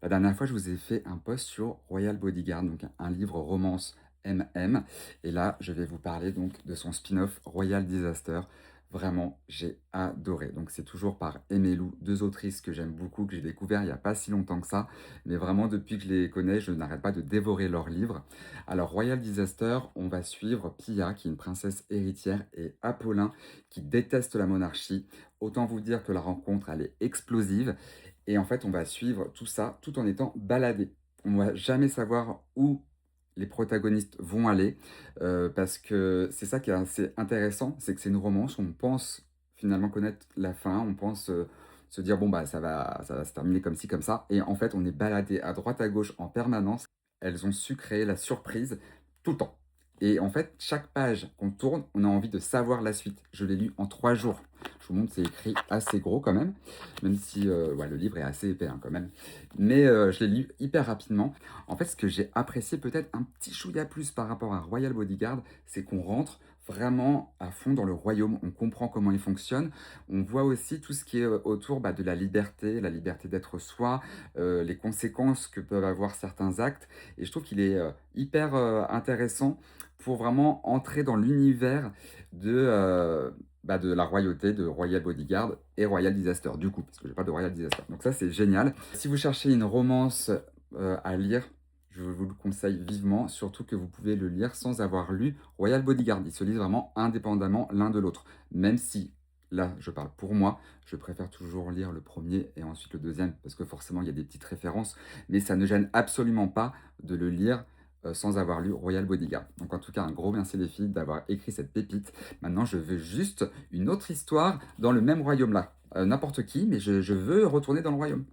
La dernière fois, je vous ai fait un post sur Royal Bodyguard, donc un livre romance MM. Et là, je vais vous parler donc de son spin-off Royal Disaster. Vraiment, j'ai adoré. Donc, c'est toujours par Aimée Lou, deux autrices que j'aime beaucoup, que j'ai découvert il n'y a pas si longtemps que ça. Mais vraiment, depuis que je les connais, je n'arrête pas de dévorer leurs livres. Alors, Royal Disaster, on va suivre Pia, qui est une princesse héritière, et Apollin, qui déteste la monarchie. Autant vous dire que la rencontre, elle est explosive. Et en fait, on va suivre tout ça tout en étant baladé. On ne va jamais savoir où les protagonistes vont aller, parce que c'est ça qui est assez intéressant, c'est que c'est une romance où on pense finalement connaître la fin, on pense, se dire: «Bon, bah, ça va se terminer comme ci, comme ça» et en fait, on est baladé à droite, à gauche en permanence. Elles ont su créer la surprise tout le temps et en fait, chaque page qu'on tourne, on a envie de savoir la suite. Je l'ai lu en 3 jours. Je vous montre, c'est écrit assez gros quand même si, ouais, le livre est assez épais, hein, quand même. Mais, je l'ai lu hyper rapidement. En fait, ce que j'ai apprécié peut-être un petit chouïa plus par rapport à Royal Bodyguard, c'est qu'on rentre vraiment à fond dans le royaume. On comprend comment il fonctionne. On voit aussi tout ce qui est, autour, bah, de la liberté d'être soi, les conséquences que peuvent avoir certains actes et je trouve qu'il est, hyper, intéressant pour vraiment entrer dans l'univers de, bah, de la royauté, de Royal Bodyguard et Royal Disaster, du coup, parce que j'ai pas de Royal Disaster. Donc ça, c'est génial. Si vous cherchez une romance, à lire, je vous le conseille vivement, surtout que vous pouvez le lire sans avoir lu Royal Bodyguard. Ils se lisent vraiment indépendamment l'un de l'autre. Même si, là, je parle pour moi, je préfère toujours lire le premier et ensuite le deuxième, parce que forcément, il y a des petites références, mais ça ne gêne absolument pas de le lire sans avoir lu Royal Bodyguard. Donc en tout cas, un gros merci les filles d'avoir écrit cette pépite. Maintenant, je veux juste une autre histoire dans le même royaume là. N'importe qui, mais je veux retourner dans le royaume.